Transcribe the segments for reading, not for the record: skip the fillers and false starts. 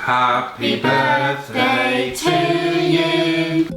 Happy birthday to you.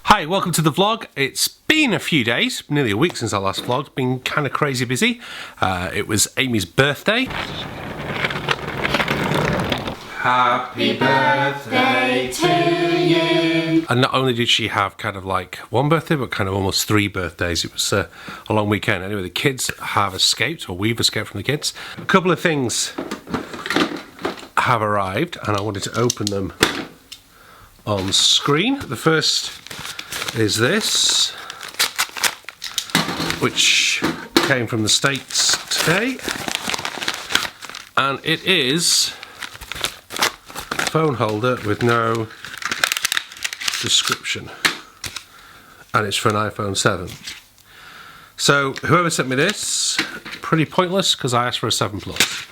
Hi, welcome to the vlog. It's been a few days, nearly a week since our last vlog. Been kind of crazy busy. It was Amy's birthday. Happy birthday to you. And not only did she have kind of like one birthday, but kind of almost 3 birthdays. It was a long weekend. Anyway, the kids have escaped, or we've escaped from the kids. A couple of things have arrived, and I wanted to open them on screen. The first is this, which came from the States today, and it is a phone holder with no description, and it's for an iPhone 7. So whoever sent me this, pretty pointless because I asked for a 7 Plus.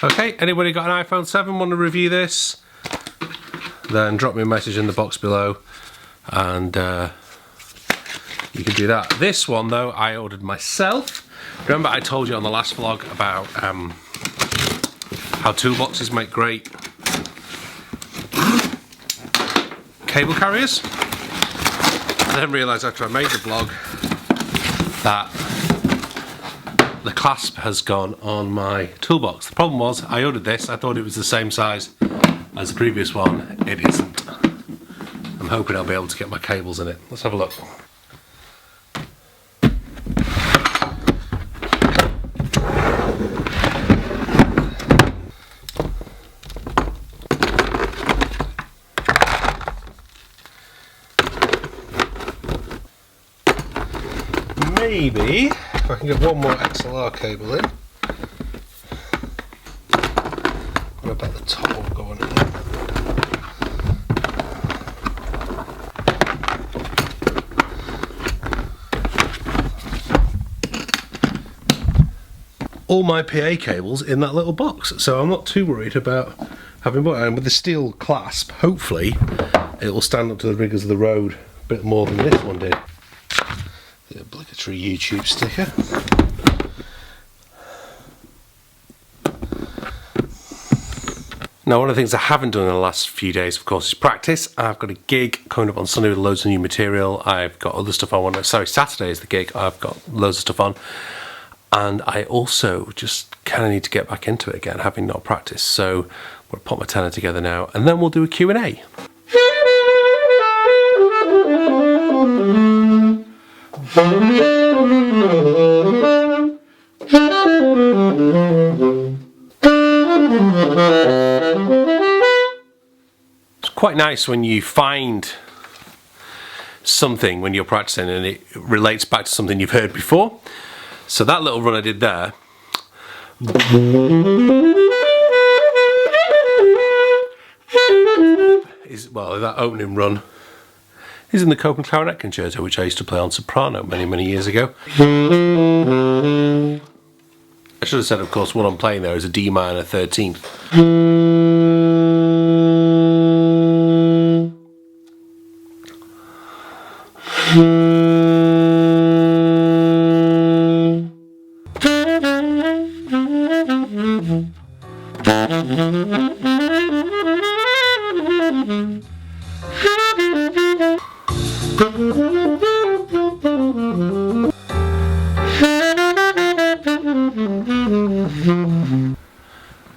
Okay, anybody got an iPhone 7, want to review this? Then drop me a message in the box below and you can do that. This one though I ordered myself. Remember I told you on the last vlog about how toolboxes make great cable carriers. I then realised after I made the vlog that the clasp has gone on my toolbox. The problem was I ordered this, I thought it was the same size as the previous one. It isn't. I'm hoping I'll be able to get my cables in it. Let's have a look. Maybe if I can get one more XLR cable in. What about the top one going in? All my PA cables in that little box, so I'm not too worried about having bought it. And with the steel clasp, hopefully it will stand up to the rigours of the road a bit more than this one did. The obligatory YouTube sticker. Now, one of the things I haven't done in the last few days, of course, is practice. I've got a gig coming up on Sunday with loads of new material. I've got other stuff I want to... Sorry, Saturday is the gig. I've got loads of stuff on. And I also just kind of need to get back into it again, having not practiced. So I'm going to put my tenor together now, and then we'll do a Q&A. It's quite nice when you find something when you're practicing and it relates back to something you've heard before. So that little run I did there is, well, that opening run is in the Copeland Clarinet Concerto, which I used to play on soprano many years ago. I should have said, of course, what I'm playing there is a D minor 13th.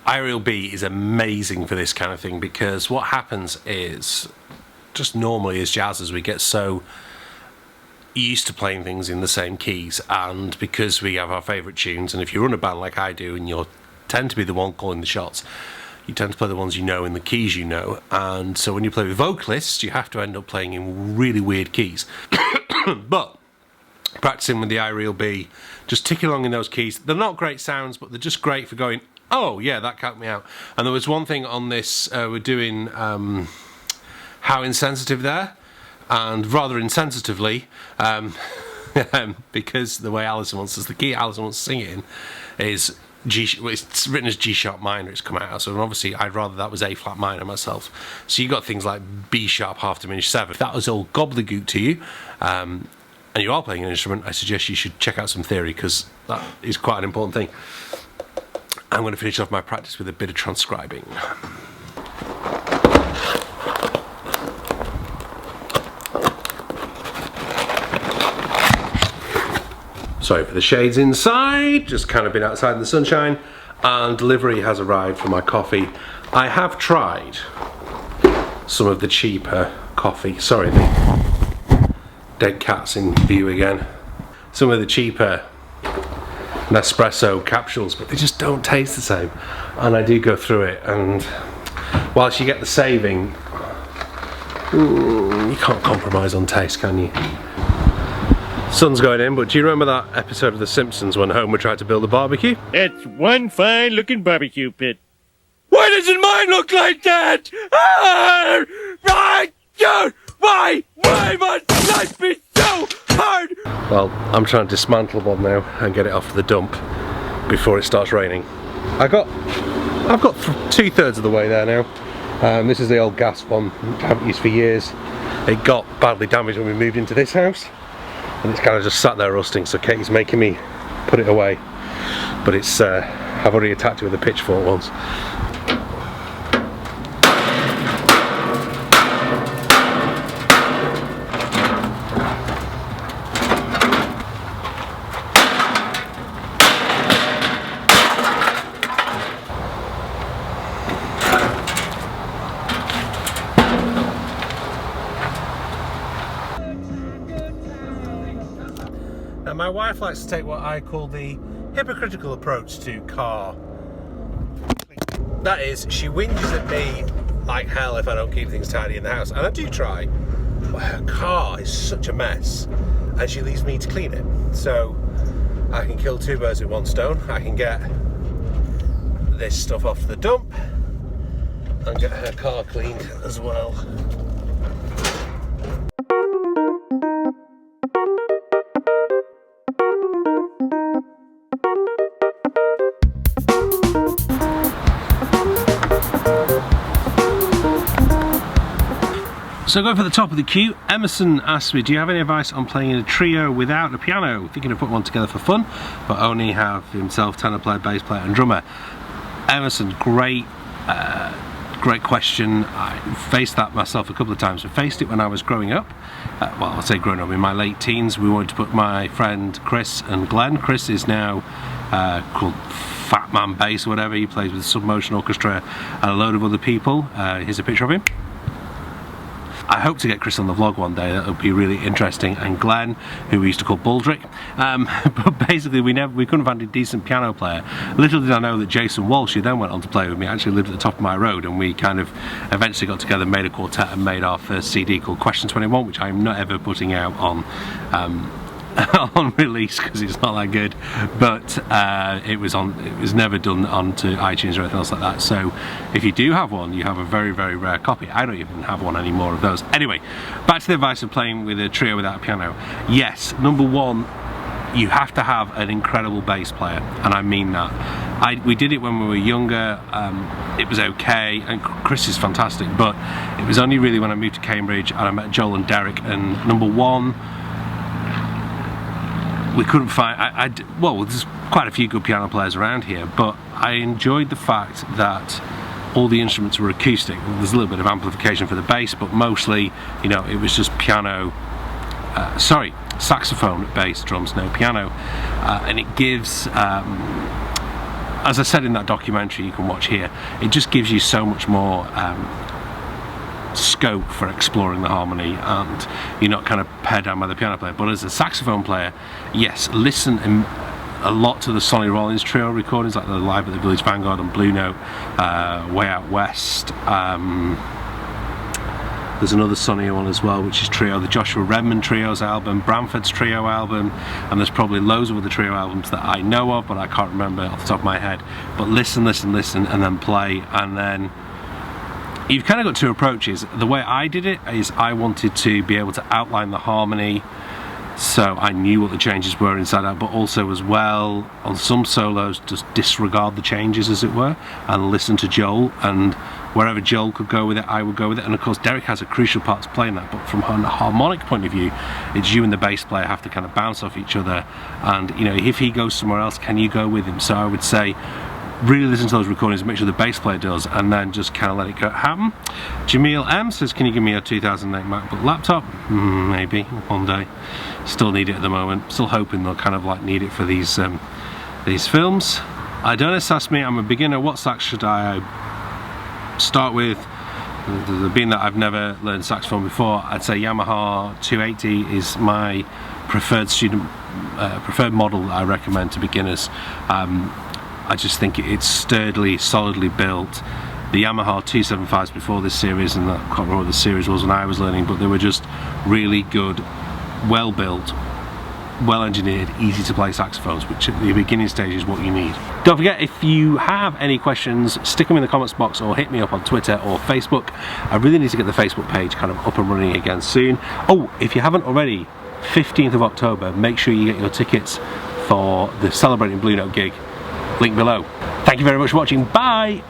Aerial B is amazing for this kind of thing, because what happens is, just normally as jazzers, we get so used to playing things in the same keys, and because we have our favourite tunes, and if you run a band like I do and you tend to be the one calling the shots, you tend to play the ones you know in the keys you know, and so when you play with vocalists you have to end up playing in really weird keys. But practicing with the Aerial B, just ticking along in those keys, they're not great sounds, but they're just great for going Oh yeah, that capped me out. And there was one thing on this, we're doing How Insensitive there, and rather insensitively, because the way Alison wants us, the key Alison wants to sing it in is G. Well, it's written as G sharp minor. It's come out, so obviously I'd rather that was A flat minor myself. So you got things like B sharp half diminished 7. If that was all gobbledygook to you, and you are playing an instrument, I suggest you should check out some theory, because that is quite an important thing. I'm going to finish off my practice with a bit of transcribing. Sorry for the shades inside, just kind of been outside in the sunshine, and delivery has arrived for my coffee. I have tried some of the cheaper coffee. Sorry, the dead cat's in view again. Some of the cheaper Nespresso capsules, but they just don't taste the same. And I do go through it, and whilst you get the saving, you can't compromise on taste, can you? Sun's going in, but do you remember that episode of The Simpsons when Homer tried to build a barbecue? It's one fine looking barbecue pit. Why doesn't mine look like that? Why must life be so hard? Well, I'm trying to dismantle one now and get it off the dump before it starts raining. I've got 2/3 of the way there now. This is the old gas one I haven't used for years. It got badly damaged when we moved into this house, and it's kind of just sat there rusting, so Katie's making me put it away. But it's I've already attacked it with a pitchfork once. Now, my wife likes to take what I call the hypocritical approach to car. That is, she whinges at me like hell if I don't keep things tidy in the house, and I do try, but her car is such a mess, and she leaves me to clean it. So I can kill 2 birds with 1 stone. I can get this stuff off the dump and get her car cleaned as well. So going for the top of the queue, Emerson asked me, do you have any advice on playing in a trio without a piano? Thinking of putting one together for fun, but only have himself tenor player, bass player and drummer. Emerson, great question. I faced that myself a couple of times. I faced it when I was growing up. Well, I'll say growing up, in my late teens. We wanted to put my friend Chris and Glenn. Chris is now called Fat Man Bass or whatever. He plays with the Submotion Orchestra and a load of other people. Here's a picture of him. I hope to get Chris on the vlog one day. That would be really interesting. And Glenn, who we used to call Baldrick. But basically we couldn't find a decent piano player. Little did I know that Jason Walsh, who then went on to play with me, actually lived at the top of my road, and we kind of eventually got together, made a quartet and made our first CD called Question 21, which I'm not ever putting out on on release because it's not that good, but it was never done onto iTunes or anything else like that. So if you do have one, you have a very, very rare copy. I don't even have one anymore of those. Anyway, back to the advice of playing with a trio without a piano. Yes, number one, you have to have an incredible bass player, and I mean that. We did it when we were younger. It was okay, and Chris is fantastic, but it was only really when I moved to Cambridge and I met Joel and Derek, and number one, we couldn't find, well, there's quite a few good piano players around here, but I enjoyed the fact that all the instruments were acoustic. There's a little bit of amplification for the bass, but mostly, you know, it was just piano, saxophone, bass, drums, no piano. And it gives, as I said in that documentary you can watch here, it just gives you so much more scope for exploring the harmony, and you're not kind of pared down by the piano player. But as a saxophone player, yes, listen a lot to the Sonny Rollins trio recordings, like the Live at the Village Vanguard and Blue Note, Way Out West, There's another sunnier one as well, which is Trio, the Joshua Redman Trio's album, Bramford's Trio album, and there's probably loads of other Trio albums that I know of, but I can't remember off the top of my head. But listen, and then play, and then you've kind of got two approaches. The way I did it is I wanted to be able to outline the harmony, so I knew what the changes were inside out, but also as well on some solos just disregard the changes, as it were, and listen to Joel, and wherever Joel could go with it, I would go with it. And of course Derek has a crucial part to play in that, but from a harmonic point of view, it's you and the bass player have to kind of bounce off each other, and you know, if he goes somewhere else, can you go with him? So I would say really listen to those recordings and make sure the bass player does, and then just kind of let it go happen. Jamil M says, can you give me a 2008 MacBook laptop? Maybe one day. Still need it at the moment. Still hoping they'll kind of like need it for these films. Adonis asked me, I'm a beginner, what sax should I start with? Being that I've never learned saxophone before, I'd say Yamaha 280 is my preferred model that I recommend to beginners. I just think it's sturdily, solidly built. The Yamaha 275s before this series, and I can't remember what the series was when I was learning, but they were just really good, well built, well engineered, easy to play saxophones, which at the beginning stage is what you need. Don't forget, if you have any questions, stick them in the comments box or hit me up on Twitter or Facebook. I really need to get the Facebook page kind of up and running again soon. Oh, if you haven't already, 15th of October, make sure you get your tickets for the Celebrating Blue Note gig. Link below. Thank you very much for watching. Bye!